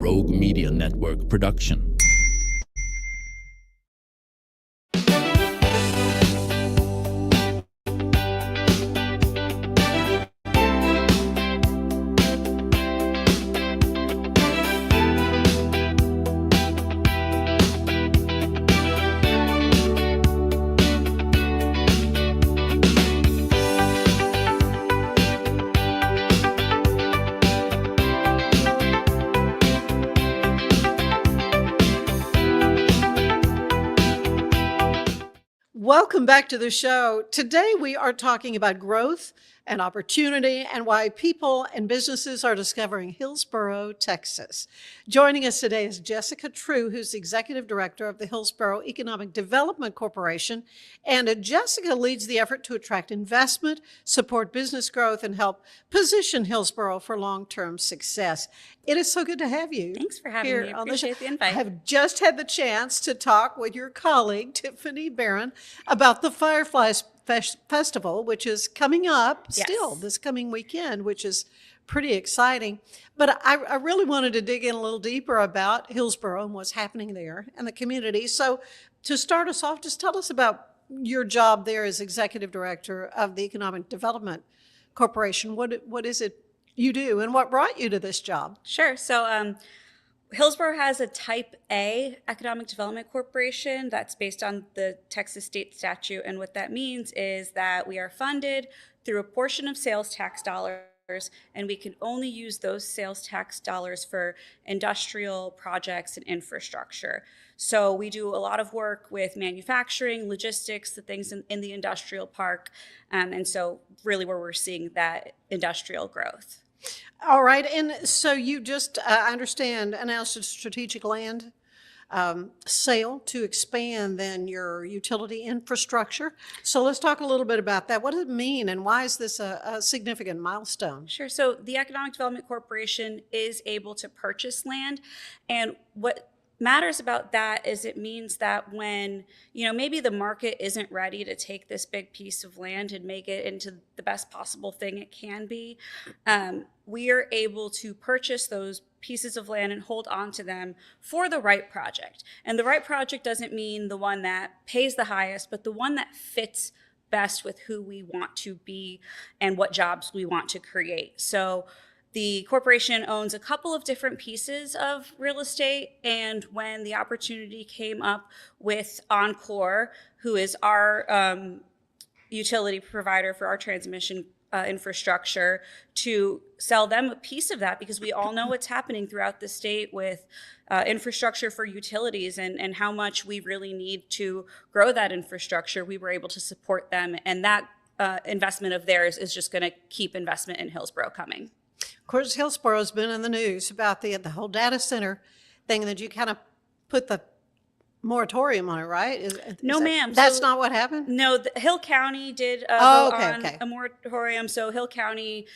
Rogue Media Network production. Welcome back to the show. Today we are talking about growth and opportunity and why people and businesses are discovering Hillsboro, Texas. Joining us today is Jessica Trew, who's Executive Director of the Hillsboro Economic Development Corporation. And Jessica leads the effort to attract investment, support business growth, and help position Hillsboro for long-term success. It is so good to have you. Thanks for having me. I appreciate the invite. I have just had the chance to talk with your colleague, Tiffany Barron, about the Fireflies Festival, which is coming up still this coming weekend, which is pretty exciting. But I really wanted to dig in a little deeper about Hillsboro and what's happening there and the community. So to start us off, just tell us about your job there as Executive Director of the Economic Development Corporation. What is it you do and what brought you to this job? Sure. So Hillsboro has a Type A Economic Development Corporation that's based on the Texas state statute. And what that means is that we are funded through a portion of sales tax dollars, and we can only use those sales tax dollars for industrial projects and infrastructure. So we do a lot of work with manufacturing, logistics, the things in the industrial park. And so really where we're seeing that industrial growth. All right. And so you just, I understand, announced a strategic land sale to expand then your utility infrastructure. So let's talk a little bit about that. What does it mean and why is this a significant milestone? Sure. So the Economic Development Corporation is able to purchase land. And what matters about that is it means that when, maybe the market isn't ready to take this big piece of land and make it into the best possible thing it can be, we are able to purchase those pieces of land and hold on to them for the right project. And the right project doesn't mean the one that pays the highest, but the one that fits best with who we want to be and what jobs we want to create. So the corporation owns a couple of different pieces of real estate, and when the opportunity came up with Encore, who is our utility provider for our transmission infrastructure, to sell them a piece of that, because we all know what's happening throughout the state with infrastructure for utilities and how much we really need to grow that infrastructure, we were able to support them, and that investment of theirs is just going to keep investment in Hillsboro coming. Of course, Hillsboro has been in the news about the whole data center thing that you kind of put the moratorium on it, right? No, ma'am. That's not what happened? No, Hill County did a moratorium. So Hill County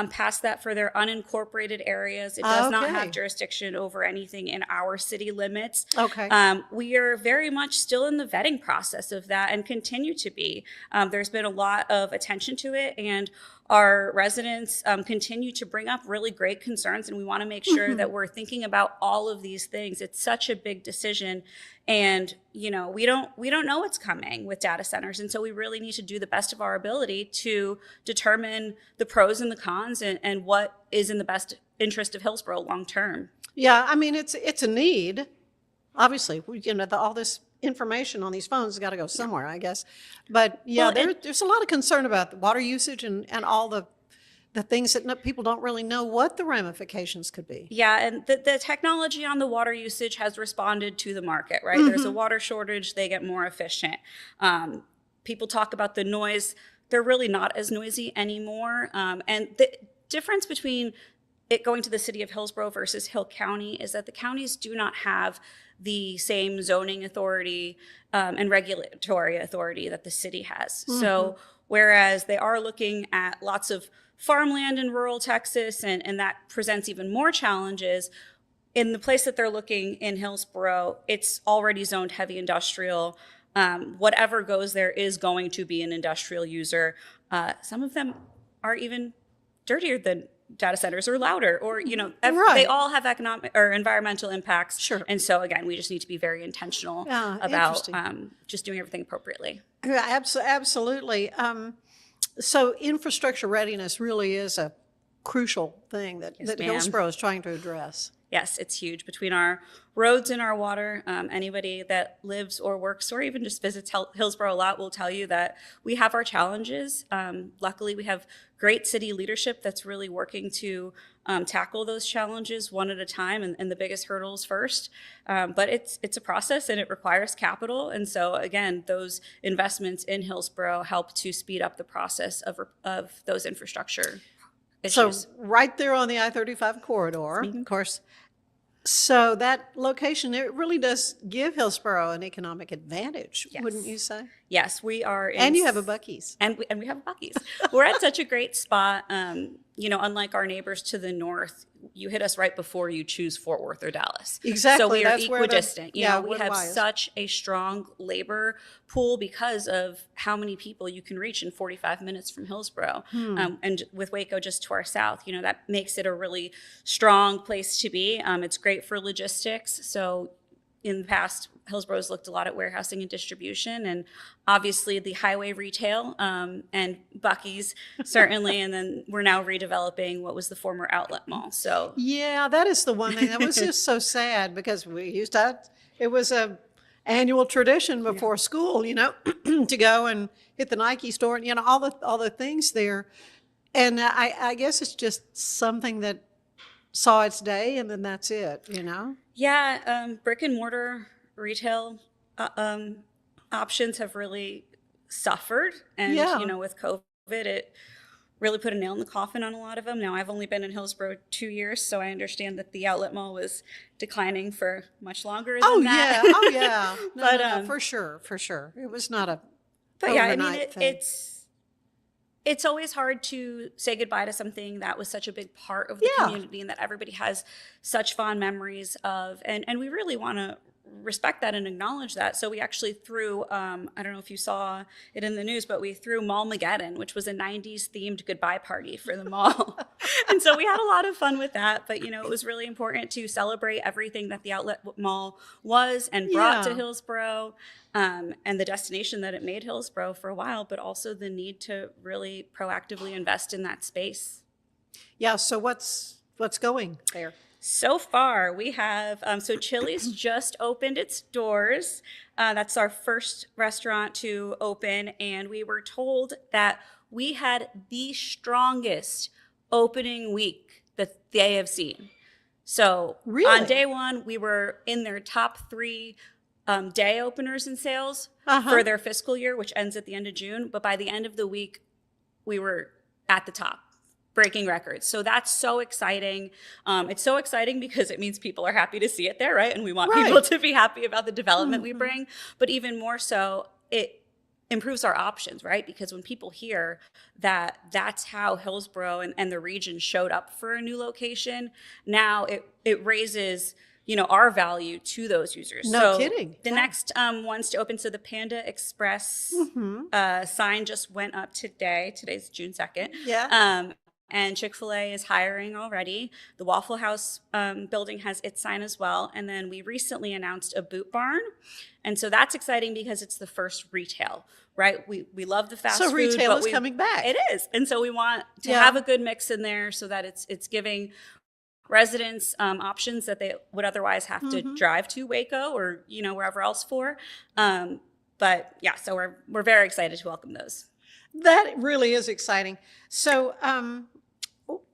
passed that for their unincorporated areas. It does not have jurisdiction over anything in our city limits. Okay. We are very much still in the vetting process of that and continue to be. There's been a lot of attention to it, and our residents continue to bring up really great concerns, and we want to make sure that we're thinking about all of these things. It's such a big decision, and we don't know what's coming with data centers, and so we really need to do the best of our ability to determine the pros and the cons and what is in the best interest of Hillsboro long term. Yeah, I mean it's a need. Obviously, all this information on these phones has got to go somewhere, I guess. But there's a lot of concern about the water usage and all the things that people don't really know what the ramifications could be. Yeah, and the technology on the water usage has responded to the market, right? There's a water shortage, they get more efficient. People talk about the noise. They're really not as noisy anymore. And the difference between it going to the city of Hillsboro versus Hill County is that the counties do not have the same zoning authority and regulatory authority that the city has. So whereas they are looking at lots of farmland in rural Texas, and that presents even more challenges, in the place that they're looking in Hillsboro, it's already zoned heavy industrial. Whatever goes there is going to be an industrial user. Some of them are even dirtier than data centers are louder, or, Right. they all have economic or environmental impacts. Sure. And so again, we just need to be very intentional about just doing everything appropriately. Yeah, absolutely. So infrastructure readiness really is a crucial thing that Yes, ma'am. Hillsboro is trying to address. Yes, it's huge. Between our roads and our water, anybody that lives or works or even just visits Hillsboro a lot will tell you that we have our challenges. Luckily, we have great city leadership that's really working to tackle those challenges one at a time, and the biggest hurdles first. But it's a process, and it requires capital. And so again, those investments in Hillsboro help to speed up the process of those infrastructure issues. So right there on the I-35 corridor, of course. So that location, it really does give Hillsboro an economic advantage, wouldn't you say? Yes, we are. And you have a Buc-ee's. And we have a Buc-ee's. We're at such a great spot. Unlike our neighbors to the north, you hit us right before you choose Fort Worth or Dallas. Exactly. So we are That's equidistant. where We have such a strong labor pool because of how many people you can reach in 45 minutes from Hillsboro. And with Waco just to our south, that makes it a really strong place to be. It's great for logistics. So in the past, Hillsboro's looked a lot at warehousing and distribution, and obviously the highway retail and Buc-ee's certainly, and then we're now redeveloping what was the former outlet mall. So yeah, that is the one thing that was just so sad, because we used to, it was a annual tradition before school, to go and hit the Nike store and all the things there, and I guess it's just something that saw its day, and then that's it, Yeah, brick and mortar retail options have really suffered. And, with COVID, it really put a nail in the coffin on a lot of them. Now, I've only been in Hillsboro 2 years, so I understand that the outlet mall was declining for much longer than that. Oh, yeah. No, for sure. It was not a But yeah, thing. it's always hard to say goodbye to something that was such a big part of the community and that everybody has such fond memories of. And we really want to respect that and acknowledge that. So we actually threw, I don't know if you saw it in the news, but we threw Mall-mageddon, which was a 90s themed goodbye party for the mall. And so we had a lot of fun with that. But, it was really important to celebrate everything that the outlet mall was and brought to Hillsboro, and the destination that it made Hillsboro for a while, but also the need to really proactively invest in that space. Yeah, so what's going there? So far, we have, so Chili's just opened its doors. That's our first restaurant to open. And we were told that we had the strongest opening week that they have seen. So on day one, we were in their top 3 day openers in sales for their fiscal year, which ends at the end of June. But by the end of the week, we were at the top, breaking records. So that's so exciting. It's so exciting because it means people are happy to see it there, right? And we want people to be happy about the development we bring. But even more so, it improves our options, right? Because when people hear that that's how Hillsboro and the region showed up for a new location, now it raises our value to those users. No kidding. The next ones to open, so the Panda Express sign just went up today. Today's June 2nd. Yeah. And Chick-fil-A is hiring already. The Waffle House building has its sign as well. And then we recently announced a Boot Barn. And so that's exciting because it's the first retail, right? We love the fast food. So retail is coming back. It is. And so we want to have a good mix in there so that it's giving residents options that they would otherwise have to drive to Waco or wherever else for. But yeah, so we're very excited to welcome those. That really is exciting. So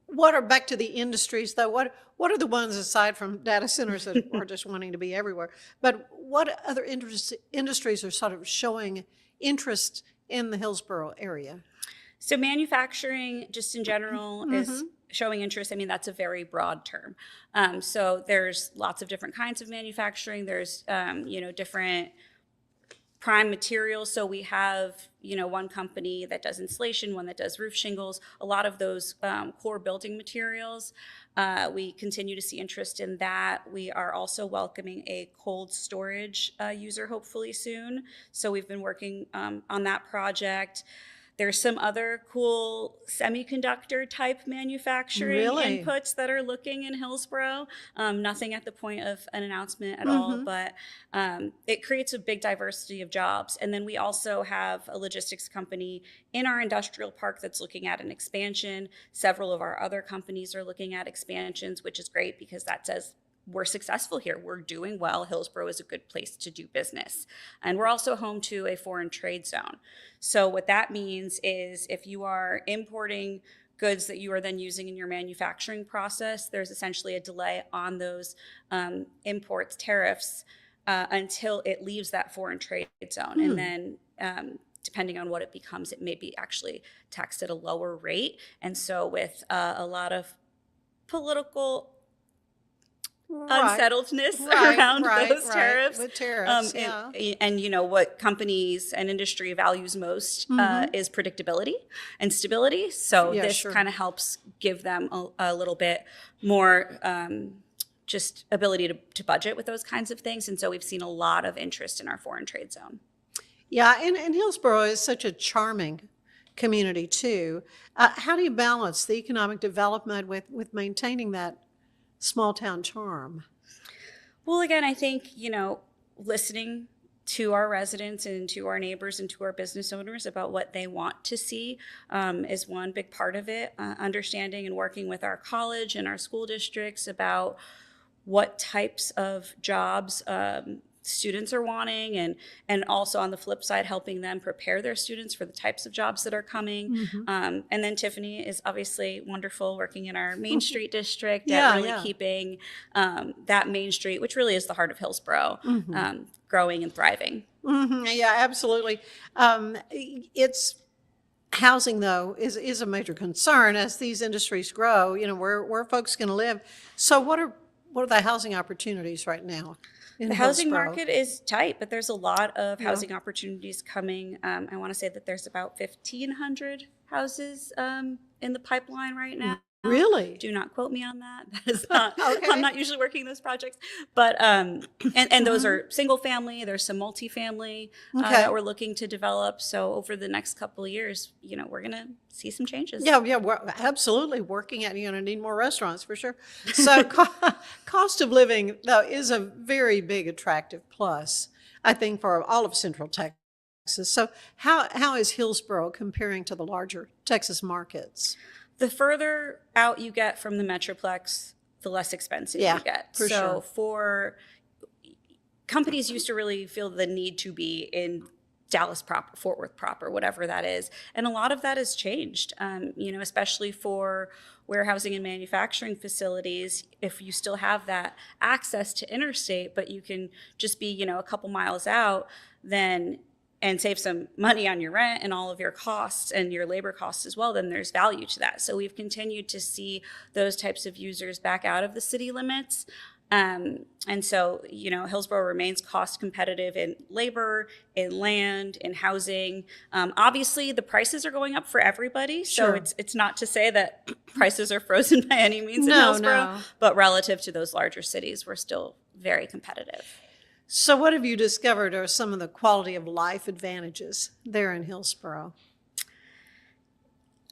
what are, back to the industries though, what are the ones aside from data centers that are just wanting to be everywhere, but what other industries are sort of showing interest in the Hillsboro area? So manufacturing just in general is showing interest. I mean, that's a very broad term. So there's lots of different kinds of manufacturing. There's, different prime materials. So we have, one company that does insulation, one that does roof shingles, a lot of those core building materials. We continue to see interest in that. We are also welcoming a cold storage user hopefully soon. So we've been working on that project. There's some other cool semiconductor type manufacturing inputs that are looking in Hillsboro. Nothing at the point of an announcement at all, but it creates a big diversity of jobs. And then we also have a logistics company in our industrial park that's looking at an expansion. Several of our other companies are looking at expansions, which is great because that says we're successful here. We're doing well. Hillsboro is a good place to do business. And we're also home to a foreign trade zone. So what that means is if you are importing goods that you are then using in your manufacturing process, there's essentially a delay on those imports tariffs until it leaves that foreign trade zone. And then depending on what it becomes, it may be actually taxed at a lower rate. And so with a lot of political unsettledness around those tariffs. With tariffs, and you know what companies and industry values most is predictability and stability. So this kind of helps give them a little bit more just ability to budget with those kinds of things. And so we've seen a lot of interest in our foreign trade zone. Yeah, and Hillsboro is such a charming community too. How do you balance the economic development with maintaining that small town charm? Well, again, I think, you know, listening to our residents and to our neighbors and to our business owners about what they want to see is one big part of it. Understanding and working with our college and our school districts about what types of jobs students are wanting, and also on the flip side, helping them prepare their students for the types of jobs that are coming. And then Tiffany is obviously wonderful working in our Main Street district at really keeping that Main Street, which really is the heart of Hillsboro, growing and thriving. Yeah, absolutely. It's housing, though, is a major concern as these industries grow. You know, where folks going to live. So what are the housing opportunities right now? The housing market is tight, but there's a lot of housing opportunities coming. I want to say that there's about 1,500 houses in the pipeline right now. Really? Do not quote me on that. That is not. I'm not usually working those projects, but and those are single family. There's some multifamily that we're looking to develop. So over the next couple of years, you know, we're gonna see some changes. Yeah, we're absolutely working at. You're gonna need more restaurants for sure. So cost of living, though, is a very big attractive plus, I think, for all of Central Texas. So how is Hillsboro comparing to the larger Texas markets? The further out you get from the Metroplex, the less expensive you get. For companies used to really feel the need to be in Dallas proper, Fort Worth proper, whatever that is. And a lot of that has changed, you know, especially for warehousing and manufacturing facilities. If you still have that access to interstate, but you can just be, you know, a couple miles out, then and save some money on your rent and all of your costs and your labor costs as well, then there's value to that. So we've continued to see those types of users back out of the city limits. And so, you know, Hillsboro remains cost competitive in labor, in land, in housing. Obviously, the prices are going up for everybody. So it's not to say that prices are frozen by any means in Hillsboro, but relative to those larger cities, we're still very competitive. So what have you discovered are some of the quality of life advantages there in Hillsboro?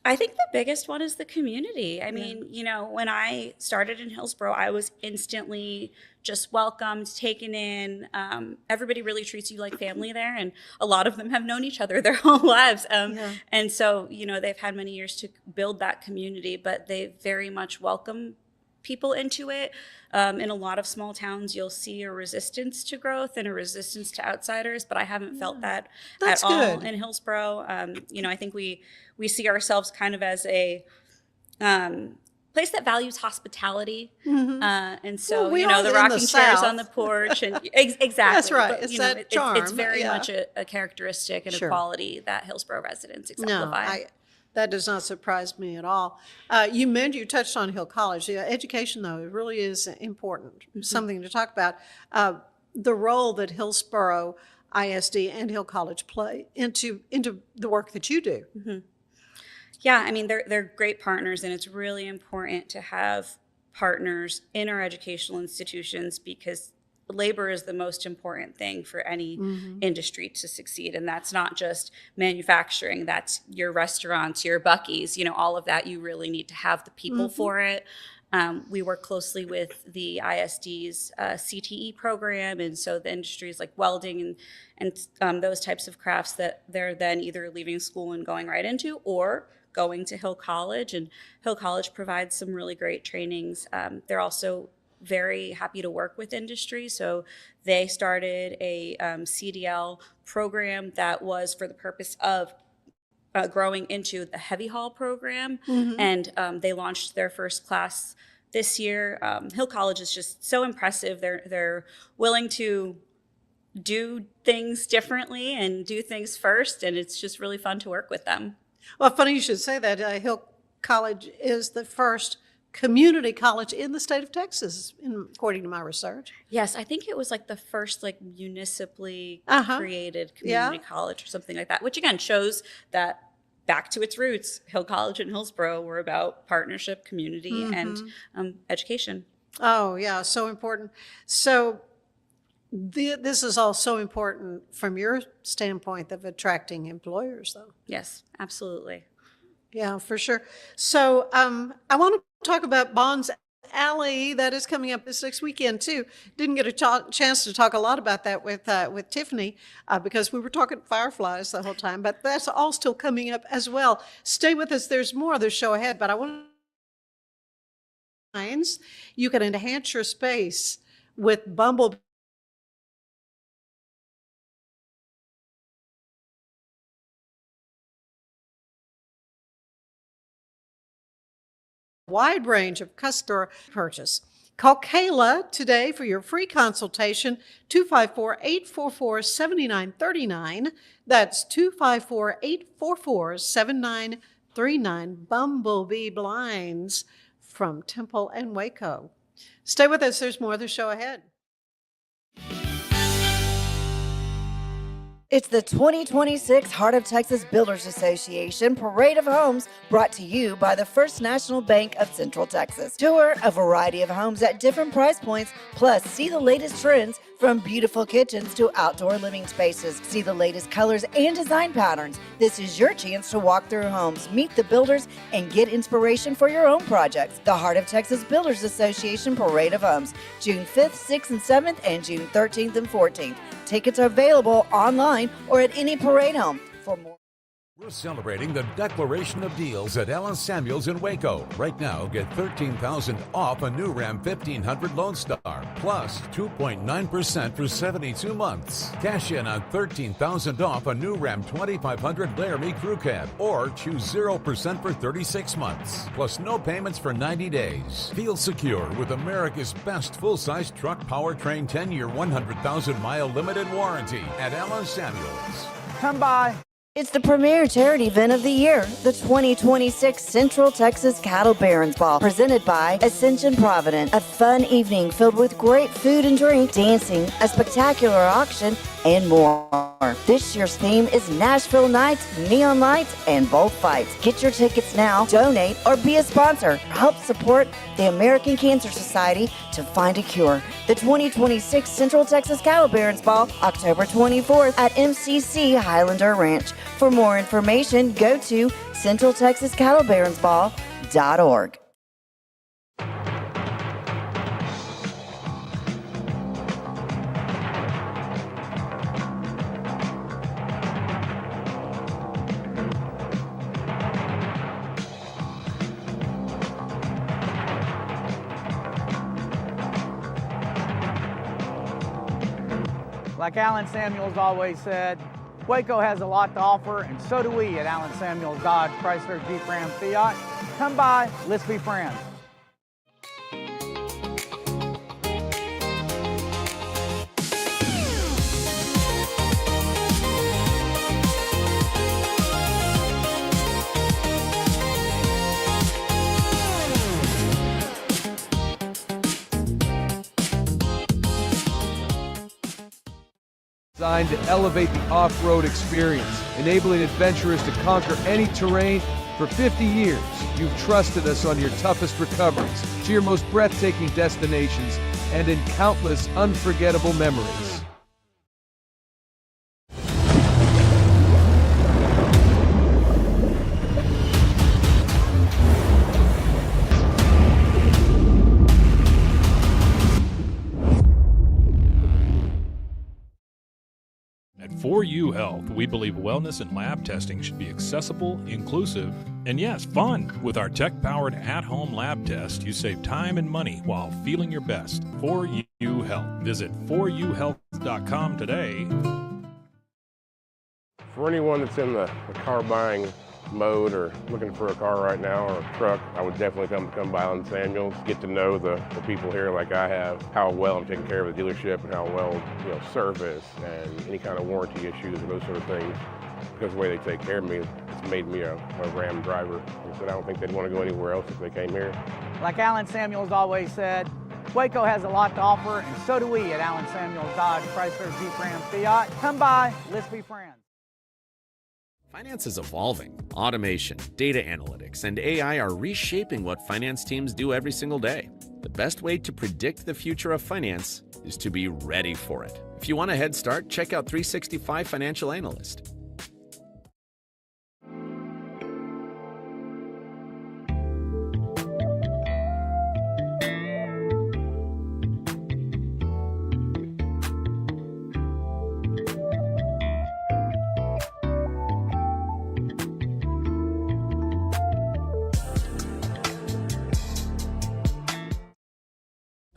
I think the biggest one is the community. I mean, you know, when I started in Hillsboro, I was instantly just welcomed, taken in. Everybody really treats you like family there, and a lot of them have known each other their whole lives. And so, you know, they've had many years to build that community, but they very much welcome people into it. In a lot of small towns, you'll see a resistance to growth and a resistance to outsiders, but I haven't felt that at all in Hillsboro. You know, I think we see ourselves kind of as a place that values hospitality. And so, you know, the rocking chairs on the porch. And exactly. That's right. But, it's that charm. It's very much a characteristic and a quality that Hillsboro residents exemplify. That does not surprise me at all. You touched on Hill College. Education, though, it really is important, something to talk about. The role that Hillsboro ISD and Hill College play into the work that you do. Yeah, I mean, they're great partners, and it's really important to have partners in our educational institutions because labor is the most important thing for any industry to succeed. And that's not just manufacturing, that's your restaurants, your Buc-ee's, all of that. You really need to have the people for it. We work closely with the ISD's CTE program. And so the industries like welding and those types of crafts that they're then either leaving school and going right into, or going to Hill College. And Hill College provides some really great trainings. They're also very happy to work with industry. So they started a CDL program that was for the purpose of growing into the heavy haul program. And they launched their first class this year. Hill College is just so impressive. They're willing to do things differently and do things first. And it's just really fun to work with them. Well, funny you should say that. Hill College is the first community college in the state of Texas, according to my research. Yes, I think it was like the first municipally created community college or something like that, which again shows that back to its roots, Hill College and Hillsboro were about partnership, community, and education. Oh, yeah, so important. So this is all so important from your standpoint of attracting employers, though. Yes, absolutely. Yeah, for sure. So I want to talk about Bonds Alley that is coming up this next weekend too. Didn't get a chance to talk a lot about that with Tiffany because we were talking fireflies the whole time, but that's all still coming up as well. Stay with us. There's more of the show ahead, but I want to you can enhance your space with Bumblebee. Wide range of customer purchase. Call Kayla today for your free consultation, 254-844-7939. That's 254-844-7939. Bumblebee Blinds from Temple and Waco. Stay with us. There's more of the show ahead. It's the 2026 Heart of Texas Builders Association Parade of Homes, brought to you by the First National Bank of Central Texas. Tour a variety of homes at different price points, plus see the latest trends from beautiful kitchens to outdoor living spaces. See the latest colors and design patterns. This is your chance to walk through homes, meet the builders, and get inspiration for your own projects. The Heart of Texas Builders Association Parade of Homes, June 5th, 6th, and 7th, and June 13th and 14th. Tickets are available online or at any parade home. For more. We're celebrating the Declaration of Deals at Allen Samuels in Waco. Right now, get $13,000 off a new Ram 1500 Lone Star, plus 2.9% for 72 months. Cash in on $13,000 off a new Ram 2500 Laramie Crew Cab, or choose 0% for 36 months, plus no payments for 90 days. Feel secure with America's best full-size truck powertrain 10-year, 100,000-mile limited warranty at Allen Samuels. Come by. It's the premier charity event of the year, the 2026 Central Texas Cattle Barons Ball, presented by Ascension Provident. A fun evening filled with great food and drink, dancing, a spectacular auction, and more. This year's theme is Nashville Nights, Neon Lights, and Bullfights. Get your tickets now, donate, or be a sponsor. Help support the American Cancer Society to find a cure. The 2026 Central Texas Cattle Barons Ball, October 24th at MCC Highlander Ranch. For more information, go to centraltexascattlebaronsball.org. Like Allen Samuels always said, Waco has a lot to offer, and so do we at Allen Samuels Dodge, Chrysler, Jeep, Ram, Fiat. Come by, let's be friends. Designed to elevate the off-road experience, enabling adventurers to conquer any terrain. For 50 years, you've trusted us on your toughest recoveries to your most breathtaking destinations and in countless unforgettable memories. At 4U Health, we believe wellness and lab testing should be accessible, inclusive, and yes, fun. With our tech-powered at-home lab test, you save time and money while feeling your best. 4U Health. Visit 4uhealth.com today. For anyone that's in the car buying mode or looking for a car right now or a truck, I would definitely come by Allen Samuels, get to know the people here like I have, how well I'm taking care of the dealership and how well, service and any kind of warranty issues and those sort of things. Because the way they take care of me, it's made me a Ram driver. I said I don't think they'd want to go anywhere else if they came here. Like Allen Samuels always said, Waco has a lot to offer, and so do we at Allen Samuels Dodge, Chrysler, Jeep, Ram, Fiat. Come by, let's be friends. Finance is evolving. Automation, data analytics, and AI are reshaping what finance teams do every single day. The best way to predict the future of finance is to be ready for it. If you want a head start, check out 365 Financial Analyst.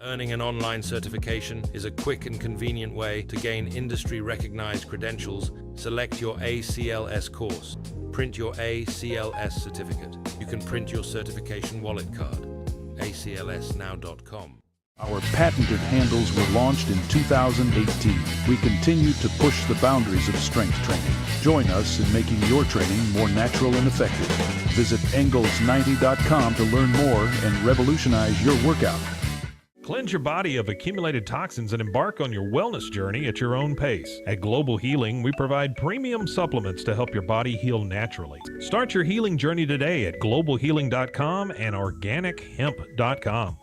Earning an online certification is a quick and convenient way to gain industry-recognized credentials. Select your ACLS course. Print your ACLS certificate. You can print your certification wallet card. aclsnow.com. Our patented handles were launched in 2018. We continue to push the boundaries of strength training. Join us in making your training more natural and effective. Visit Engels90.com to learn more and revolutionize your workout. Cleanse your body of accumulated toxins and embark on your wellness journey at your own pace. At Global Healing, we provide premium supplements to help your body heal naturally. Start your healing journey today at globalhealing.com and organichemp.com.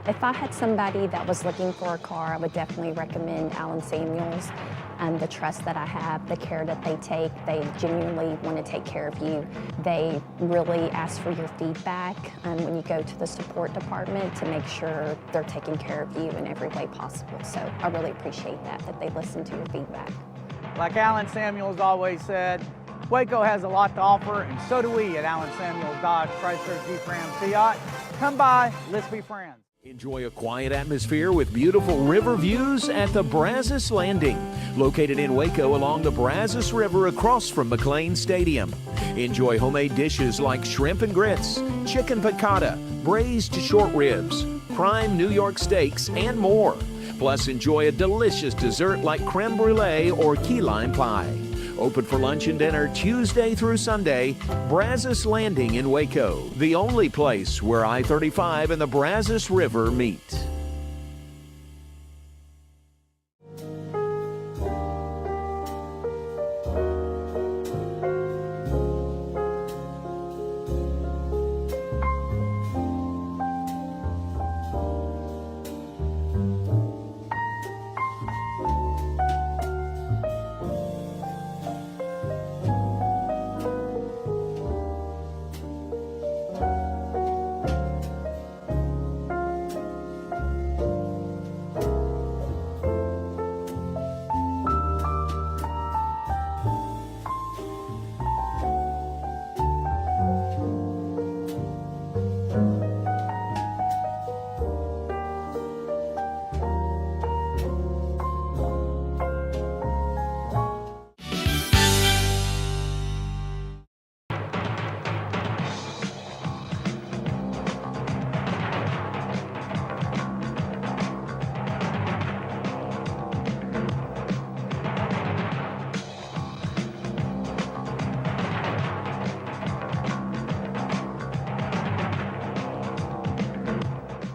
If I had somebody that was looking for a car, I would definitely recommend Allen Samuels. The trust that I have, the care that they take, they genuinely want to take care of you. They really ask for your feedback when you go to the support department to make sure they're taking care of you in every way possible. So I really appreciate that they listen to your feedback. Like Allen Samuels always said, Waco has a lot to offer, and so do we at Allen Samuels Dodge, Chrysler, Jeep, Ram, Fiat. Come by, let's be friends. Enjoy a quiet atmosphere with beautiful river views at the Brazos Landing, located in Waco along the Brazos River across from McLean Stadium. Enjoy homemade dishes like shrimp and grits, chicken piccata, braised short ribs, prime New York steaks, and more. Plus, enjoy a delicious dessert like creme brulee or key lime pie. Open for lunch and dinner Tuesday through Sunday. Brazos Landing in Waco, the only place where I-35 and the Brazos River meet.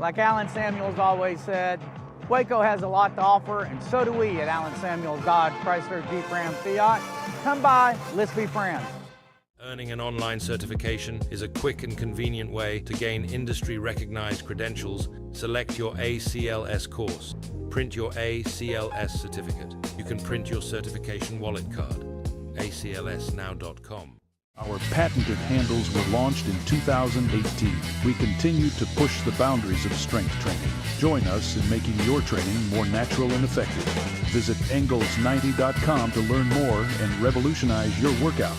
Like Alan Samuels always said, Waco has a lot to offer, and so do we at Alan Samuels Dodge Chrysler Jeep Ram Fiat. Come by, let's be friends. Earning an online certification is a quick and convenient way to gain industry-recognized credentials. Select your ACLS course. Print your ACLS certificate. You can print your certification wallet card. aclsnow.com. Our patented handles were launched in 2018. We continue to push the boundaries of strength training. Join us in making your training more natural and effective. Visit Engels90.com to learn more and revolutionize your workout.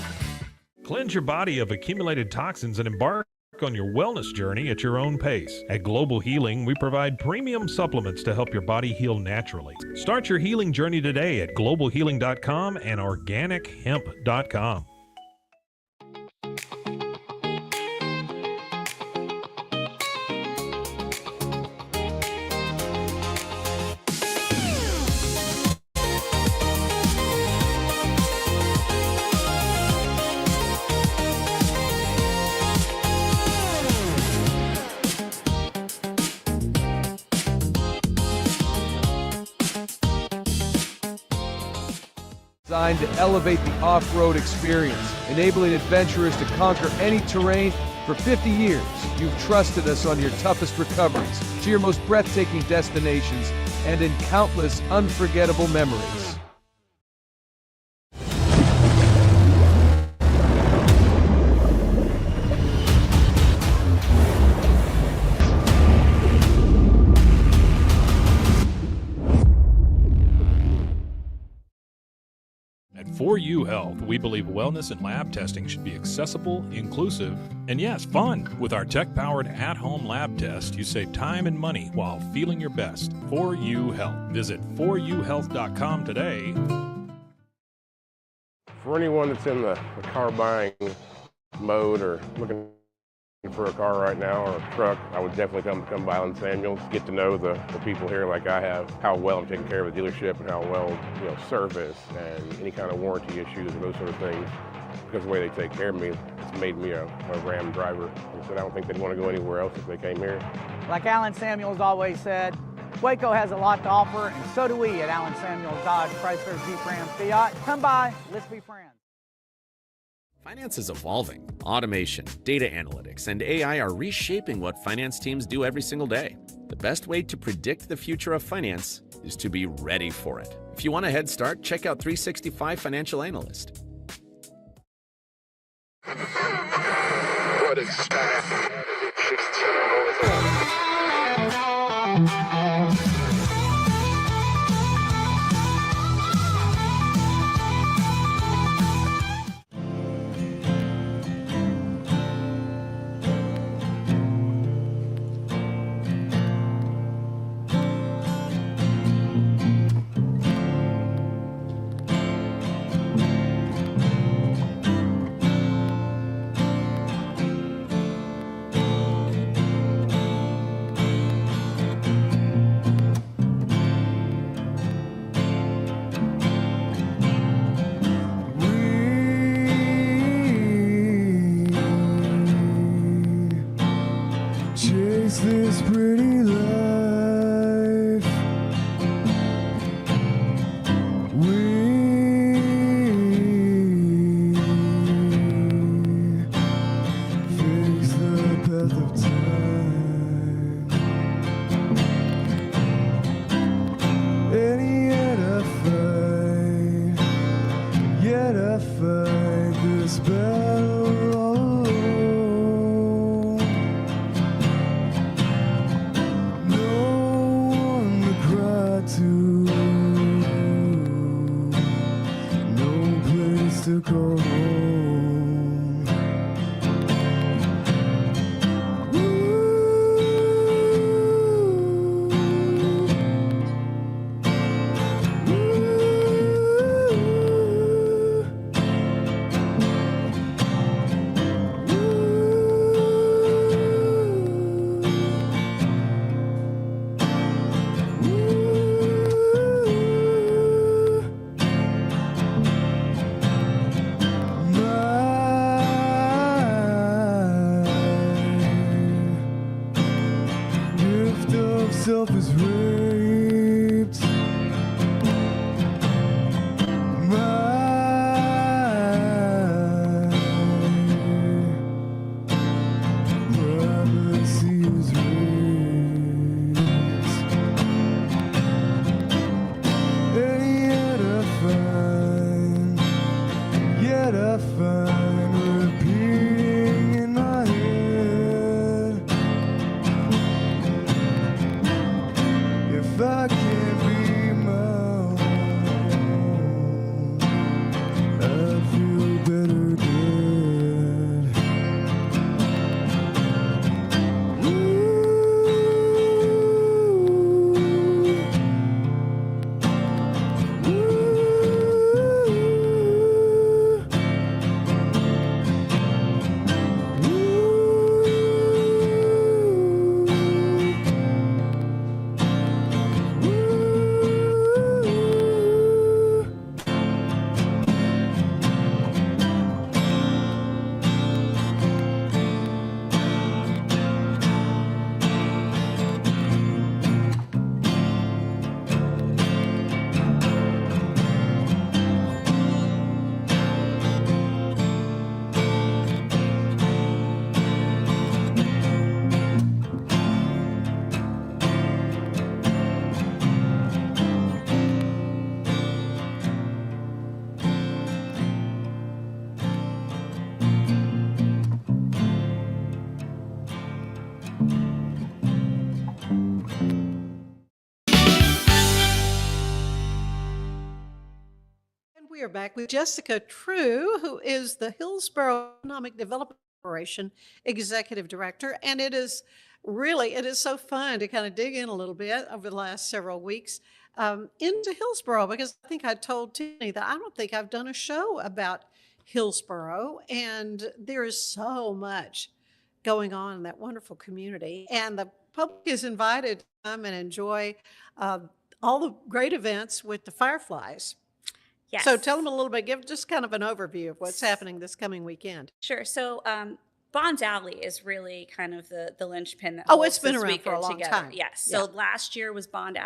Cleanse your body of accumulated toxins and embark on your wellness journey at your own pace. At Global Healing, we provide premium supplements to help your body heal naturally. Start your healing journey today at globalhealing.com and organichemp.com. Designed to elevate the off-road experience, enabling adventurers to conquer any terrain. For 50 years, you've trusted us on your toughest recoveries, to your most breathtaking destinations, and in countless unforgettable memories. At 4U Health, we believe wellness and lab testing should be accessible, inclusive, and yes, fun. With our tech-powered at-home lab test, you save time and money while feeling your best. 4U Health. Visit 4uhealth.com today. For anyone that's in the car buying mode or looking for a car right now or a truck, I would definitely come by Alan Samuels, get to know the people here like I have, how well I'm taking care of the dealership and how well, service and any kind of warranty issues or those sort of things. Because the way they take care of me, it's made me a Ram driver. And so I don't think they'd want to go anywhere else if they came here. Like Alan Samuels always said, Waco has a lot to offer, and so do we at Alan Samuels Dodge Chrysler Jeep Ram Fiat. Come by, let's be friends. Finance is evolving. Automation, data analytics, and AI are reshaping what finance teams do every single day. The best way to predict the future of finance is to be ready for it. If you want a head start, check out 365 Financial Analyst. This pretty life, we face the path of time, and yet I fight this battle all alone. No place to go home. We are back with Jessica Trew, who is the Hillsboro Economic Development Corporation Executive Director. And it is so fun to kind of dig in a little bit over the last several weeks into Hillsboro, because I think I told Tiffany that I don't think I've done a show about Hillsboro, and there is so much going on in that wonderful community. And the public is invited to come and enjoy all the great events with the Fireflies. Yes. So tell them a little bit, give just kind of an overview of what's happening this coming weekend. Sure. So Bonds Alley is really kind of the linchpin that Oh, holds it's been this around for a weekend long together. time. Yes. Yeah. So last year was Bonds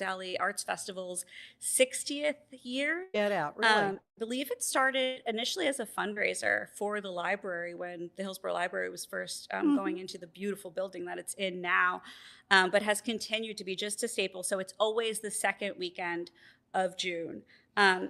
Alley Arts Festival's 60th year. Get out, really. I believe it started initially as a fundraiser for the library when the Hillsboro Library was first going into the beautiful building that it's in now, but has continued to be just a staple. So it's always the second weekend of June.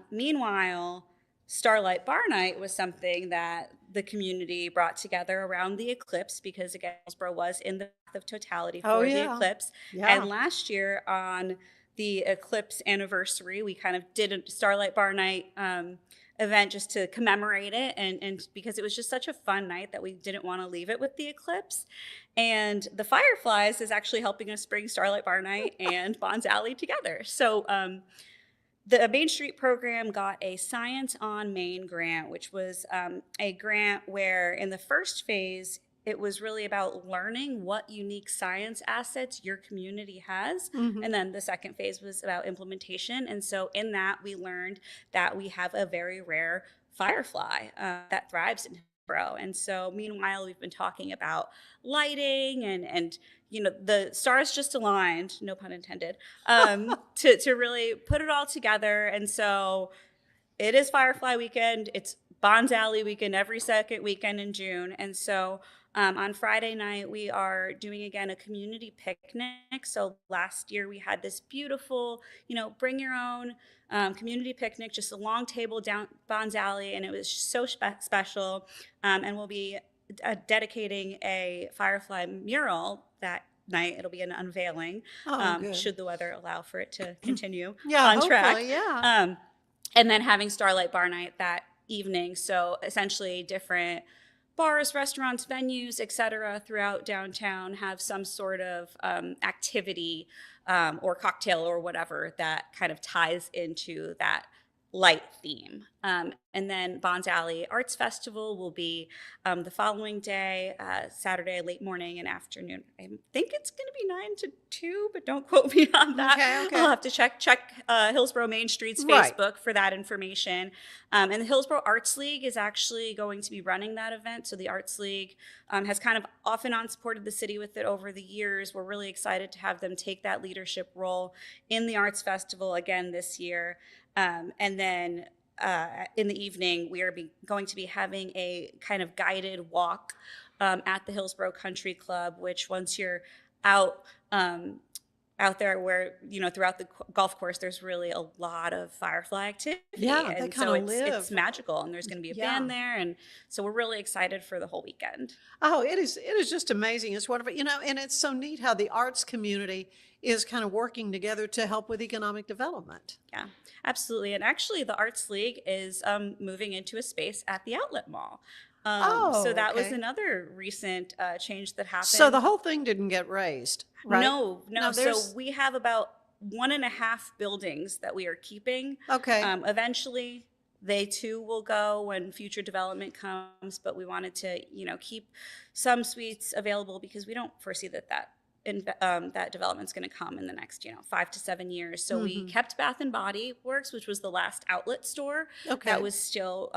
Meanwhile, Starlight Bar Night was something that the community brought together around the eclipse, because again, Hillsboro was in the path of totality for the eclipse. Yeah. And last year on the eclipse anniversary, we kind of did a Starlight Bar Night event just to commemorate it, and because it was just such a fun night that we didn't want to leave it with the eclipse. And the Fireflies is actually helping us bring Starlight Bar Night and Bonds Alley together. So the Main Street program got a Science on Main grant, which was a grant where in the first phase, it was really about learning what unique science assets your community has. And then the second phase was about implementation. And so in that, we learned that we have a very rare firefly that thrives in Hillsboro. And so meanwhile, we've been talking about lighting and you know, the stars just aligned, no pun intended, to really put it all together. And so it is Firefly Weekend. It's Bonds Alley Weekend every second weekend in June. And so on Friday night, we are doing again a community picnic. So last year we had this beautiful, you know, bring your own community picnic, just a long table down Bonds Alley, and it was so special. And we'll be dedicating a Firefly mural that night. It'll be an unveiling, should the weather allow for it to continue on track. Yeah. And then having Starlight Bar Night that evening. So essentially different bars, restaurants, venues, etc. throughout downtown have some sort of activity or cocktail or whatever that kind of ties into that light theme. And then Bonds Alley Arts Festival will be the following day, Saturday, late morning and afternoon. I think it's going to be 9 to 2, but don't quote me on that. Okay. I'll have to check Hillsboro Main Street's Facebook for that information. And the Hillsboro Arts League is actually going to be running that event. So the Arts League has kind of off and on supported the city with it over the years. We're really excited to have them take that leadership role in the Arts Festival again this year. And then in the evening, we are going to be having a kind of guided walk at the Hillsboro Country Club, which once you're out there where, you know, throughout the golf course, there's really a lot of firefly activity. Yeah, and they kind of live. It's magical, and there's going to be a band there. And so we're really excited for the whole weekend. Oh, it is just amazing. It's wonderful. You know, and it's so neat how the arts community is kind of working together to help with economic development. Yeah, absolutely. And actually, the Arts League is moving into a space at the Outlet Mall. So that was another recent change that happened. So the whole thing didn't get raised, right? No. So we have about 1.5 buildings that we are keeping. Okay. Eventually, they too will go when future development comes, but we wanted to, you know, keep some suites available because we don't foresee that development's going to come in the next, 5 to 7 years. So we kept Bath and Body Works, which was the last outlet store that was still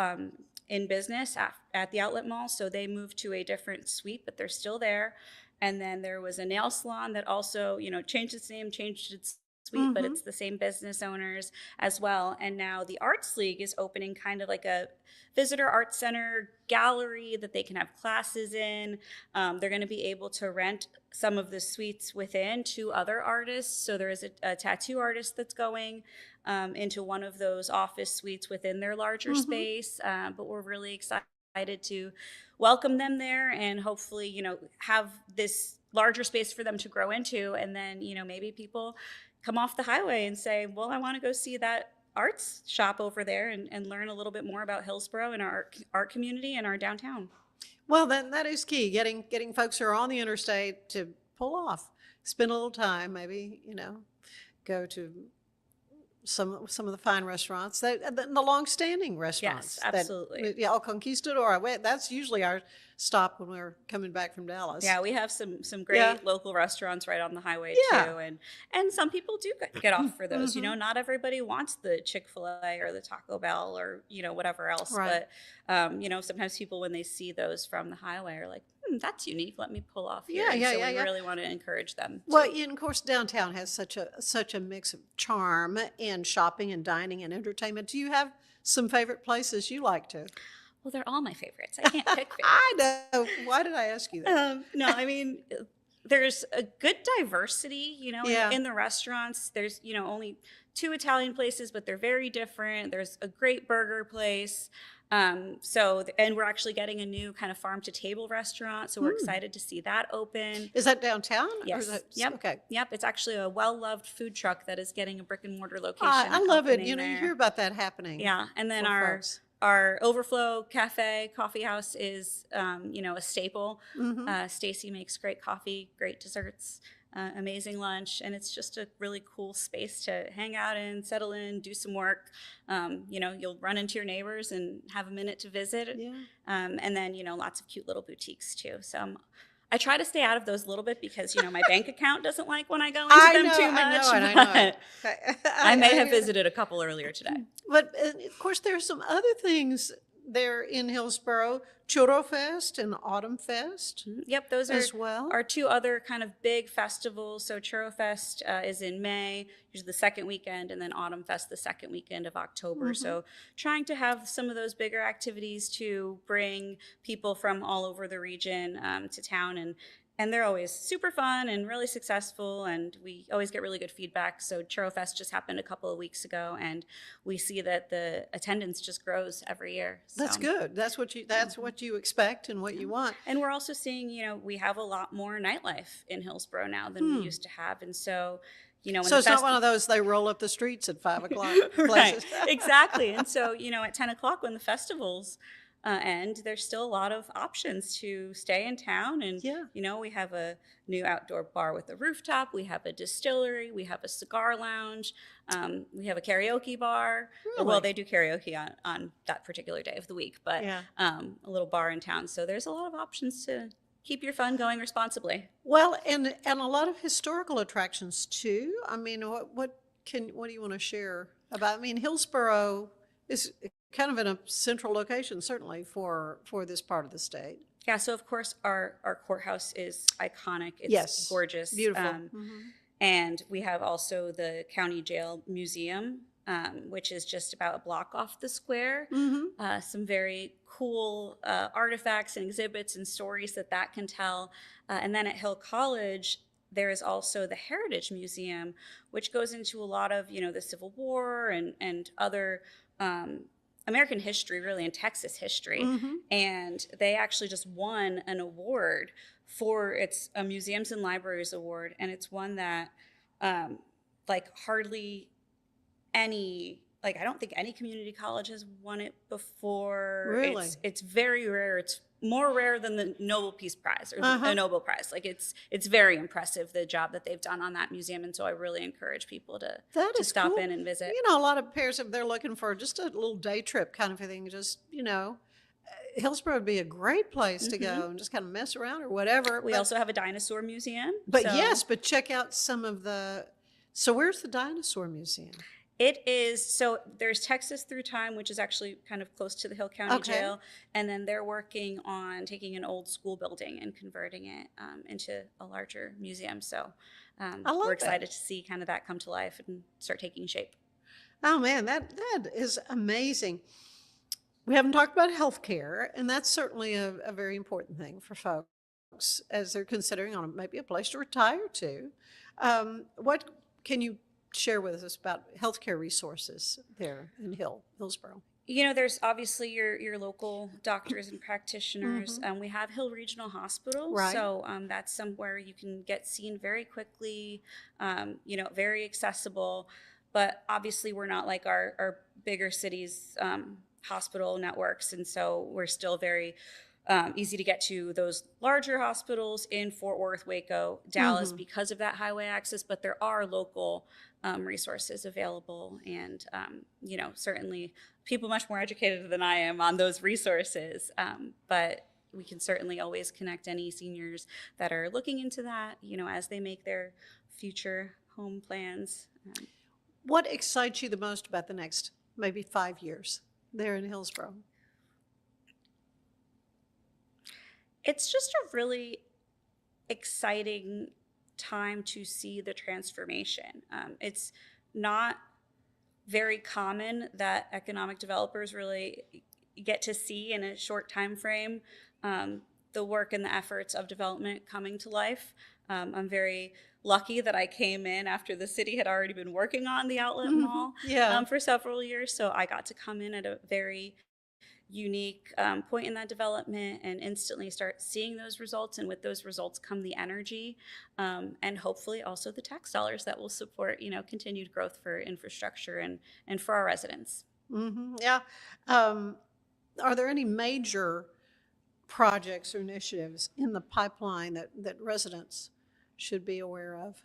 in business at the outlet mall. So they moved to a different suite, but they're still there. And then there was a nail salon that also, changed its name, changed its suite, but it's the same business owners as well. And now the Arts League is opening kind of like a visitor art center gallery that they can have classes in. They're going to be able to rent some of the suites within to other artists. So there is a tattoo artist that's going into one of those office suites within their larger space. But we're really excited to welcome them there and hopefully, have this larger space for them to grow into. And then, maybe people come off the highway and say, well, I want to go see that arts shop over there and learn a little bit more about Hillsboro and our art community and our downtown. Well, then that is key, getting folks who are on the interstate to pull off, spend a little time, maybe, go to some of the fine restaurants, the long-standing restaurants. Yes, absolutely. El Conquistador, that's usually our stop when we're coming back from Dallas. Yeah, we have some great local restaurants right on the highway too, and some people do get off for those. Not everybody wants the Chick-fil-A or the Taco Bell or whatever else, right. But sometimes people when they see those from the highway are like, that's unique. Let me pull off here. We really want to encourage them. Well, and of course, downtown has such a mix of charm and shopping and dining and entertainment. Do you have some favorite places you like to? Well, they're all my favorites. I can't pick favorites. I know. Why did I ask you that? No, I mean, there's a good diversity, in the restaurants. There's, only 2 Italian places, but they're very different. There's a great burger place. And we're actually getting a new kind of farm to table restaurant. So we're excited to see that open. Is that downtown? Yes. Yep. Okay. Yep. It's actually a well-loved food truck that is getting a brick and mortar location. I love it. You hear about that happening. Yeah. And then our Overflow Cafe coffee house is, a staple. Stacy makes great coffee, great desserts. Amazing lunch, and it's just a really cool space to hang out in, settle in, do some work. You'll run into your neighbors and have a minute to visit. Yeah. And then, lots of cute little boutiques too. So I try to stay out of those a little bit because, my bank account doesn't like when I go into them too much. I know. I may have visited a couple earlier today. But of course, there's some other things there in Hillsboro, Churro Fest and Autumn Fest. Yep, those are as well. Our 2 other kind of big festivals. So Churro Fest is in May, usually the second weekend, and then Autumn Fest the second weekend of October. So trying to have some of those bigger activities to bring people from all over the region to town, and they're always super fun and really successful, and we always get really good feedback. So Churro Fest just happened a couple of weeks ago, and we see that the attendance just grows every year. So. That's good. That's what you expect and what you want. And we're also seeing, we have a lot more nightlife in Hillsboro now than we used to have, and so. When so it's not one of those they roll up the streets at 5 o'clock places. Right, exactly. And so, at 10 o'clock when the festivals end, there's still a lot of options to stay in town. And, we have a new outdoor bar with a rooftop. We have a distillery. We have a cigar lounge. We have a karaoke bar. Really? Well, they do karaoke on that particular day of the week, but a little bar in town. So there's a lot of options to keep your fun going responsibly. Well, and a lot of historical attractions too. I mean, what do you want to share about? I mean, Hillsboro is kind of in a central location, certainly for this part of the state. Yeah. So of course our courthouse is iconic. It's gorgeous, beautiful, and we have also the County Jail Museum, which is just about a block off the square. Some very cool artifacts and exhibits and stories that can tell. And then at Hill College, there is also the Heritage Museum, which goes into a lot of, the Civil War and other American history, really, and Texas history. And they actually just won an award it's a Museums and Libraries Award. And it's one that hardly any, I don't think any community college has won it before. Really? It's very rare. It's more rare than the Nobel Peace Prize or the Nobel Prize. It's very impressive, the job that they've done on that museum. And so I really encourage people to stop in and visit. A lot of parents, if they're looking for just a little day trip kind of a thing, just, Hillsboro would be a great place to go and just kind of mess around or whatever. We also have a dinosaur museum. But check out some of so where's the dinosaur museum? It is, so there's Texas Through Time, which is actually kind of close to the Hill County Jail. And then they're working on taking an old school building and converting it into a larger museum. So we're excited to see kind of that come to life and start taking shape. Oh man, that is amazing. We haven't talked about healthcare, and that's certainly a very important thing for folks as they're considering on maybe a place to retire to. What can you share with us about healthcare resources there in Hillsboro? There's obviously your local doctors and practitioners. We have Hill Regional Hospital, right. So that's somewhere you can get seen very quickly, very accessible. But obviously we're not like our bigger cities hospital networks, and so we're still very easy to get to those larger hospitals in Fort Worth, Waco, Dallas, because of that highway access. But there are local resources available, and certainly people much more educated than I am on those resources. But we can certainly always connect any seniors that are looking into that, as they make their future home plans. What excites you the most about the next maybe 5 years there in Hillsboro? It's just a really exciting time to see the transformation. It's not very common that economic developers really get to see in a short time frame the work and the efforts of development coming to life. I'm very lucky that I came in after the city had already been working on the outlet mall for several years. So I got to come in at a very unique point in that development and instantly start seeing those results. And with those results come the energy and hopefully also the tax dollars that will support, continued growth for infrastructure and for our residents. Yeah. Are there any major projects or initiatives in the pipeline that residents should be aware of?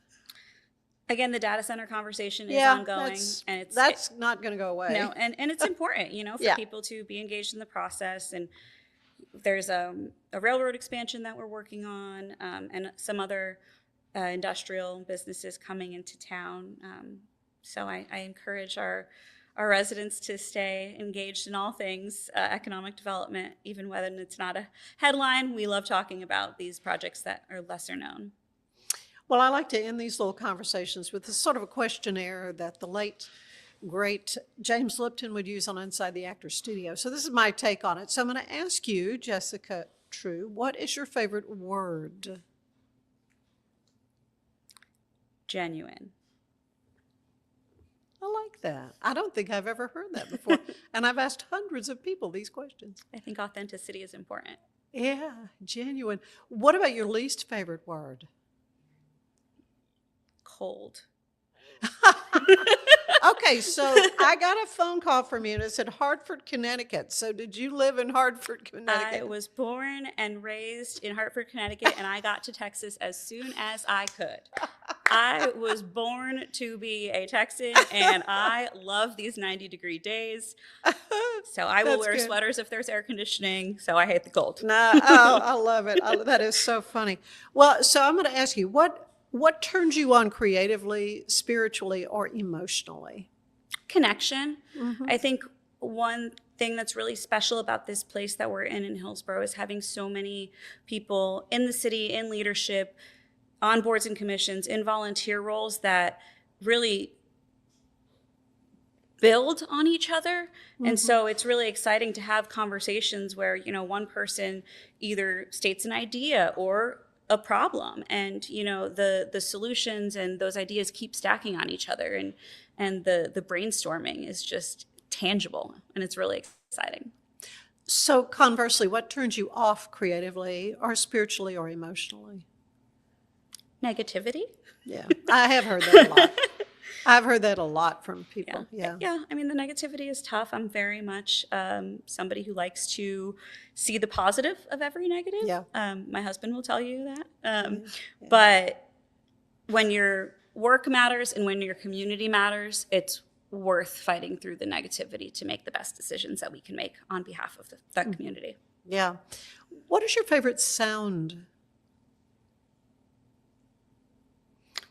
Again, the data center conversation is ongoing, and that's not going to go away. No, and it's important, for people to be engaged in the process. And there's a railroad expansion that we're working on, and some other industrial businesses coming into town. So I encourage our residents to stay engaged in all things economic development, even when it's not a headline. We love talking about these projects that are lesser known. Well, I like to end these little conversations with this sort of a questionnaire that the late, great James Lipton would use on Inside the Actors Studio. So this is my take on it. So I'm going to ask you, Jessica Trew, what is your favorite word? Genuine. I like that. I don't think I've ever heard that before. And I've asked hundreds of people these questions. I think authenticity is important. Yeah, genuine. What about your least favorite word? Cold. Okay, so I got a phone call from you and it said Hartford, Connecticut. So did you live in Hartford, Connecticut? I was born and raised in Hartford, Connecticut, and I got to Texas as soon as I could. I was born to be a Texan, and I love these 90-degree days. So I will wear sweaters if there's air conditioning, so I hate the cold. I love it. That is so funny. Well, so I'm going to ask you, what turns you on creatively, spiritually, or emotionally? Connection. I think one thing that's really special about this place that we're in Hillsboro is having so many people in the city, in leadership, on boards and commissions, in volunteer roles that really build on each other. And so it's really exciting to have conversations where, one person either states an idea or a problem, and the solutions and those ideas keep stacking on each other, and the brainstorming is just tangible, and it's really exciting. So conversely, what turns you off creatively or spiritually or emotionally? Negativity. Yeah, I have heard that a lot. I've heard that a lot from people. Yeah. I mean, the negativity is tough. I'm very much somebody who likes to see the positive of every negative. Yeah. My husband will tell you that. But when your work matters and when your community matters, it's worth fighting through the negativity to make the best decisions that we can make on behalf of that community. Yeah. What is your favorite sound?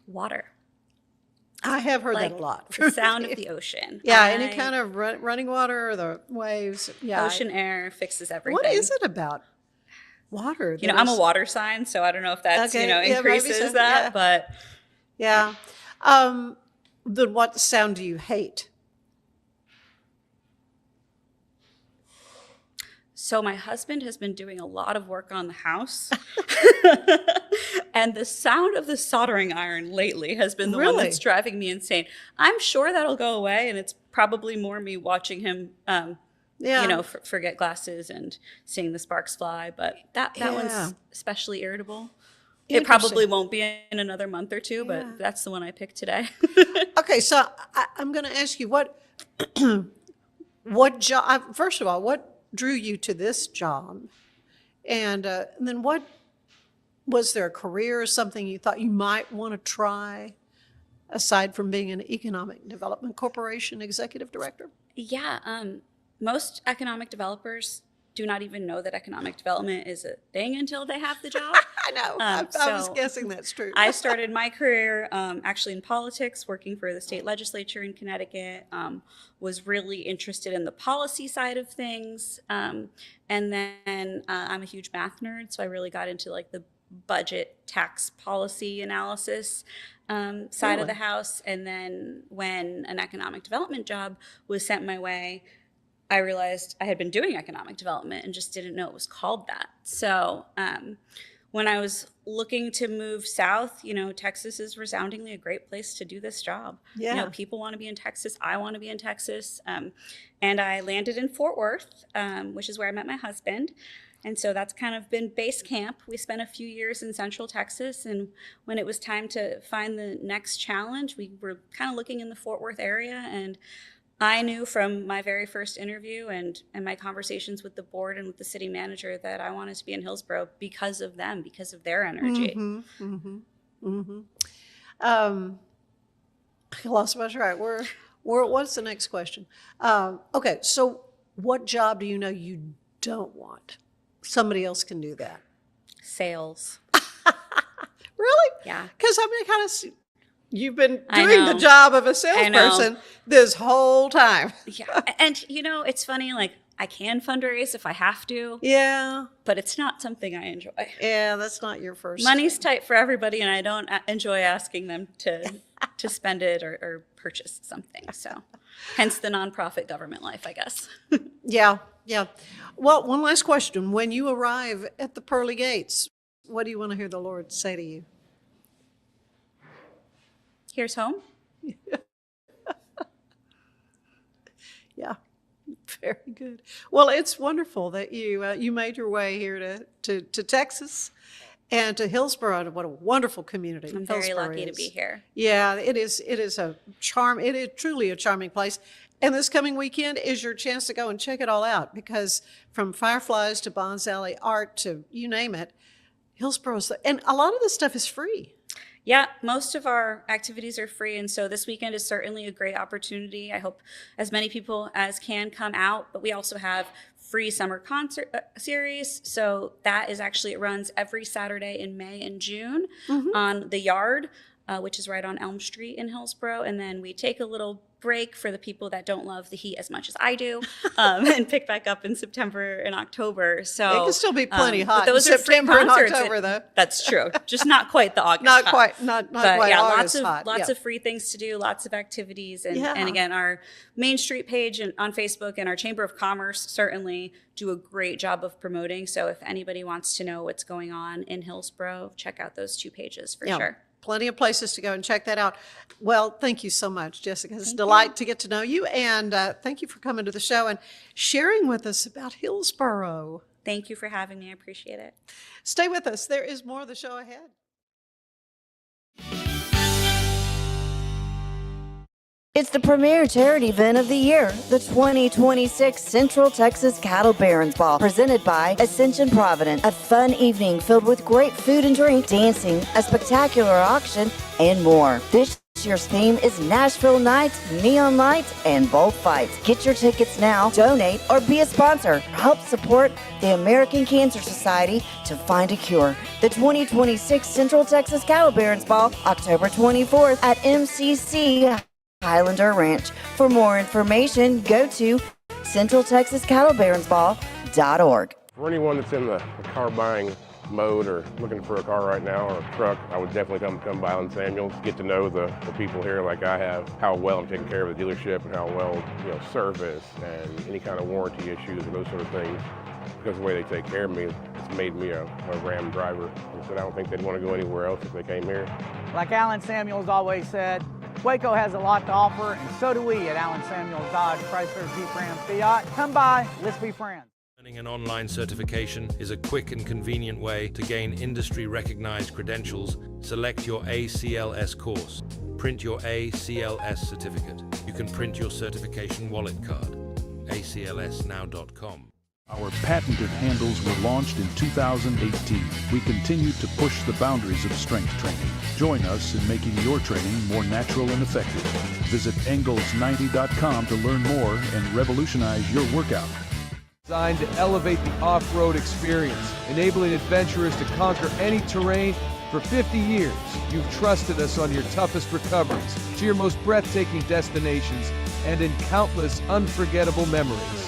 Water. I have heard that a lot. The sound of the ocean. Yeah, any kind of running water or the waves. Yeah. Ocean air fixes everything. What is it about water? I'm a water sign, so I don't know if that's, increases that, but. Yeah. Then what sound do you hate? So my husband has been doing a lot of work on the house. And the sound of the soldering iron lately has been the one that's driving me insane. I'm sure that'll go away, and it's probably more me watching him, forget glasses and seeing the sparks fly. But that one's especially irritable. It probably won't be in another month or two, but that's the one I picked today. Okay, so I'm going to ask you what job, first of all, what drew you to this job? And then was there a career or something you thought you might want to try aside from being an economic development corporation executive director? Yeah, most economic developers do not even know that economic development is a thing until they have the job. I know. I was guessing that's true. I started my career actually in politics, working for the state legislature in Connecticut, was really interested in the policy side of things. And then I'm a huge math nerd, so I really got into like the budget tax policy analysis side of the house. And then when an economic development job was sent my way, I realized I had been doing economic development and just didn't know it was called that. So when I was looking to move south, Texas is resoundingly a great place to do this job. Yeah. People want to be in Texas. I want to be in Texas. And I landed in Fort Worth, which is where I met my husband. And so that's kind of been base camp. We spent a few years in Central Texas, and when it was time to find the next challenge, we were kind of looking in the Fort Worth area, and I knew from my very first interview and my conversations with the board and with the city manager that I wanted to be in Hillsboro because of them, because of their energy. I lost my track. What's the next question? Okay, so what job do you know you don't want? Somebody else can do that. Sales. Really? Yeah. Because you've been doing the job of a salesperson this whole time. Yeah. And, it's funny, like, I can fundraise if I have to. Yeah. But it's not something I enjoy. Yeah, that's not your first. Money's tight for everybody, and I don't enjoy asking them to spend it or purchase something. So hence the nonprofit government life, I guess. Yeah. Well, one last question. When you arrive at the pearly gates, what do you want to hear the Lord say to you? Here's home. Yeah, very good. Well, it's wonderful that you made your way here to Texas and to Hillsboro. What a wonderful community. I'm very lucky to be here. Yeah, it is a charm. It is truly a charming place. And this coming weekend is your chance to go and check it all out, because from Fireflies to Bonds Alley art to you name it, Hillsboro's, and a lot of this stuff is free. Yeah, most of our activities are free, and so this weekend is certainly a great opportunity. I hope as many people as can come out, but we also have free summer concert series. So that is actually, it runs every Saturday in May and June on the Yard, which is right on Elm Street in Hillsboro. And then we take a little break for the people that don't love the heat as much as I do, and pick back up in September and October. So it can still be plenty hot. Those in are September and concerts. October, though. That's true. Just not quite the August. Not hot. quite. Not But quite. yeah, August lots of free things to do, lots of activities, and again, our Main Street page on Facebook and our Chamber of Commerce certainly do a great job of promoting. So if anybody wants to know what's going on in Hillsboro, check out those two pages for sure. Plenty of places to go and check that out. Well, thank you so much, Jessica. It's a delight to get to know you, and thank you for coming to the show and sharing with us about Hillsboro. Thank you for having me. I appreciate it. Stay with us. There is more of the show ahead. It's the premier charity event of the year, the 2026 Central Texas Cattle Barons Ball, presented by Ascension Provident. A fun evening filled with great food and drink, dancing, a spectacular auction, and more. This year's theme is Nashville Nights, Neon Lights, and Bullfights. Get your tickets now, donate, or be a sponsor. Help support the American Cancer Society to find a cure. The 2026 Central Texas Cattle Barons Ball, October 24th at MCC Highlander Ranch. For more information, go to centraltexascattlebaronsball.org. For anyone that's in the car buying mode or looking for a car right now or a truck, I would definitely come by Allen Samuels, get to know the people here like I have, how well I'm taking care of the dealership and how well, service and any kind of warranty issues or those sort of things. Because of the way they take care of me, it's made me a Ram driver. And so I don't think they'd want to go anywhere else if they came here. Like Alan Samuels always said, Waco has a lot to offer, and so do we at Alan Samuels Dodge, Chrysler, Jeep, Ram, Fiat. Come by, let's be friends. Earning an online certification is a quick and convenient way to gain industry-recognized credentials. Select your ACLS course. Print your ACLS certificate. You can print your certification wallet card. aclsnow.com. Our patented handles were launched in 2018. We continue to push the boundaries of strength training. Join us in making your training more natural and effective. Visit angles90.com to learn more and revolutionize your workout. Designed to elevate the off-road experience, enabling adventurers to conquer any terrain. For 50 years, you've trusted us on your toughest recoveries, to your most breathtaking destinations, and in countless unforgettable memories.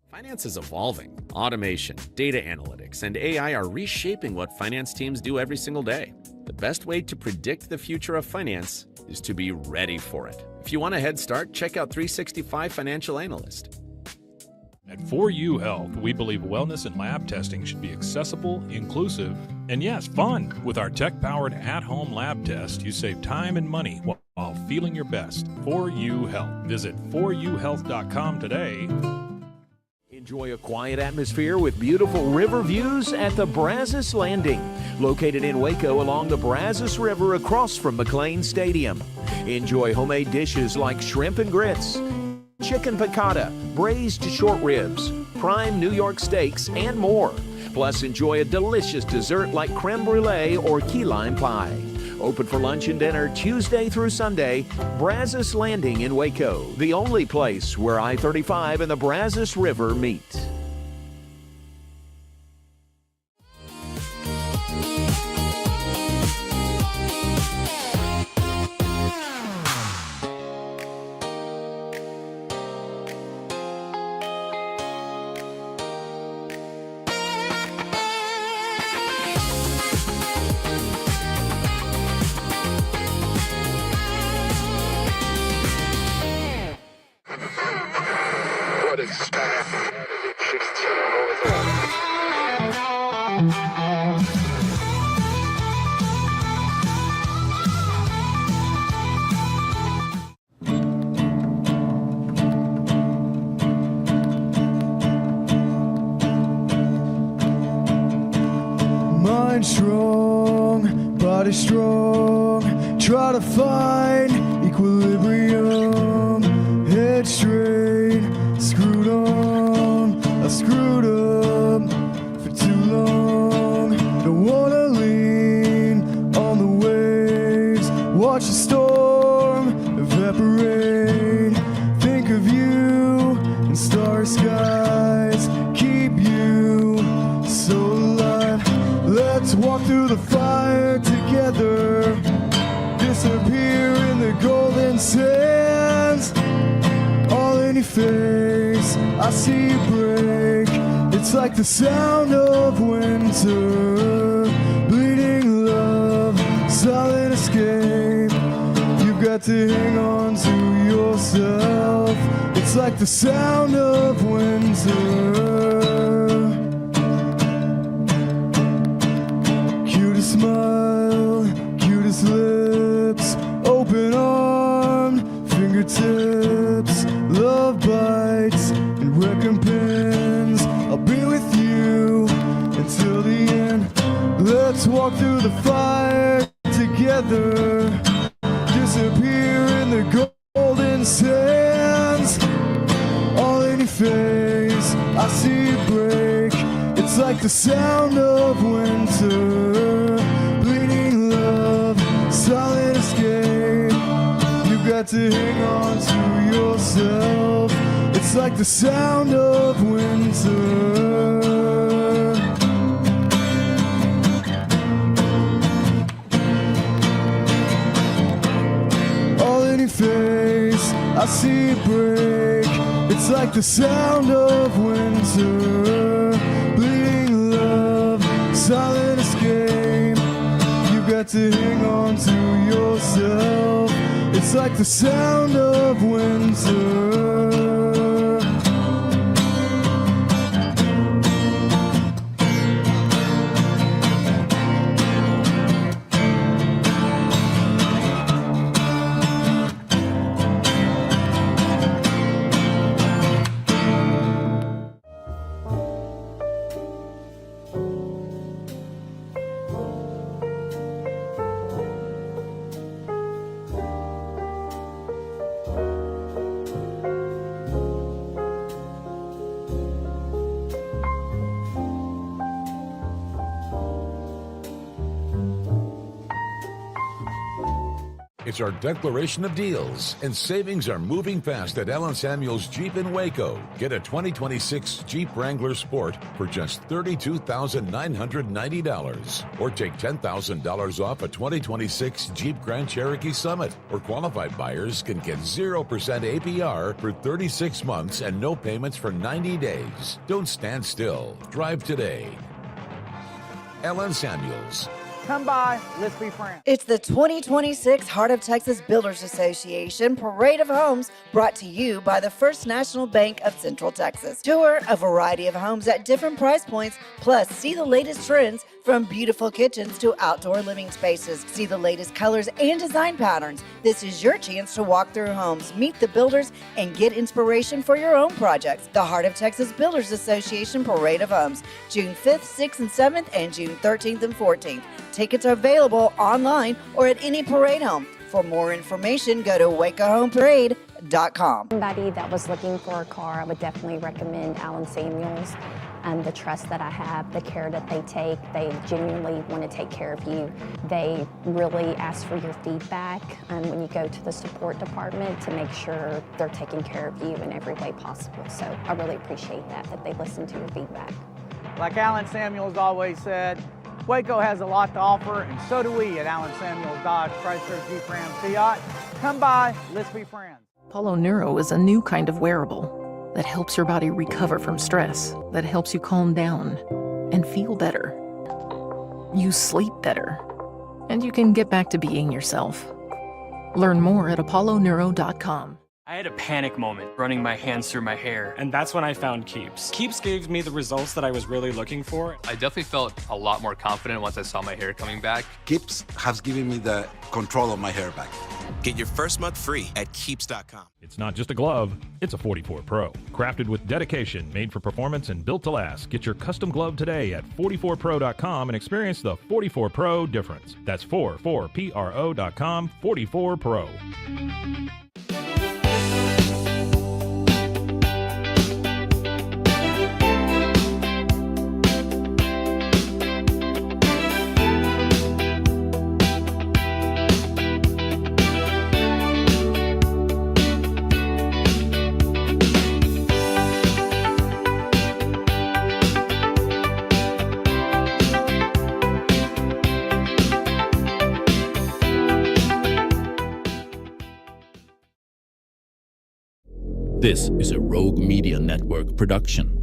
Finance is evolving. Automation, data analytics, and AI are reshaping what finance teams do every single day. The best way to predict the future of finance is to be ready for it. If you want a head start, check out 365 Financial Analyst. At 4U Health, we believe wellness and lab testing should be accessible, inclusive, and yes, fun. With our tech-powered at-home lab test, you save time and money while feeling your best. 4U Health. Visit 4uhealth.com today. Enjoy a quiet atmosphere with beautiful river views at the Brazos Landing, located in Waco along the Brazos River across from McLean Stadium. Enjoy homemade dishes like shrimp and grits, chicken piccata, braised short ribs, prime New York steaks, and more. Plus, enjoy a delicious dessert like creme brulee or key lime pie. Open for lunch and dinner Tuesday through Sunday. Brazos Landing in Waco, the only place where I-35 and the Brazos River meet. Mind strong, body strong, try to find equilibrium. Head straight, screwed on, I screwed up for too long. Don't wanna lean on the waves, watch the storm evaporate. Think of you in starry skies, keep you so alive. Let's walk through the fire together, disappear in the golden sands. All in your face, I see you break. It's like the sound of winter, bleeding love, silent escape. You've got to hang on to yourself. It's like the sound of winter. Cutest smile, cutest lips, open arm, fingertips, love bites and recompense. I'll be with you until the end. Let's walk through the fire together, disappear in the golden sands. All in your face, I see you break. It's like the sound of winter, bleeding love, silent escape. You've got to hang on to yourself. It's like the sound of winter. All in your face, I see it break. It's like the sound of winter, bleeding love, silent escape. You've got to hang on to yourself. It's like the sound of winter. It's our declaration of deals, and savings are moving fast at Allen Samuels Jeep in Waco. Get a 2026 Jeep Wrangler Sport for just $32,990, or take $10,000 off a 2026 Jeep Grand Cherokee Summit, or qualified buyers can get 0% APR for 36 months and no payments for 90 days. Don't stand still. Drive today. Allen Samuels. Come by, let's be friends. It's the 2026 Heart of Texas Builders Association Parade of Homes, brought to you by the First National Bank of Central Texas. Tour a variety of homes at different price points, plus see the latest trends from beautiful kitchens to outdoor living spaces. See the latest colors and design patterns. This is your chance to walk through homes, meet the builders, and get inspiration for your own projects. The Heart of Texas Builders Association Parade of Homes, June 5th, 6th, and 7th, and June 13th and 14th. Tickets are available online or at any parade home. For more information, go to wacohomeparade.com. Somebody that was looking for a car, I would definitely recommend Allen Samuels. The trust that I have, the care that they take, they genuinely want to take care of you. They really ask for your feedback when you go to the support department to make sure they're taking care of you in every way possible. So I really appreciate that they listen to your feedback. Like Allen Samuels always said, Waco has a lot to offer, and so do we at Allen Samuels Dodge Chrysler Jeep Ram Fiat. Come by, let's be friends. Apollo Neuro is a new kind of wearable that helps your body recover from stress, that helps you calm down and feel better. You sleep better, and you can get back to being yourself. Learn more at apolloneuro.com. I had a panic moment running my hands through my hair, and that's when I found Keeps. Keeps gave me the results that I was really looking for. I definitely felt a lot more confident once I saw my hair coming back. Keeps has given me the control of my hair back. Get your first month free at Keeps.com. It's not just a glove, it's a 44 Pro. Crafted with dedication, made for performance, and built to last. Get your custom glove today at 44pro.com and experience the 44 Pro difference. That's 44pro.com, 44 Pro. This is a Rogue Media Network production.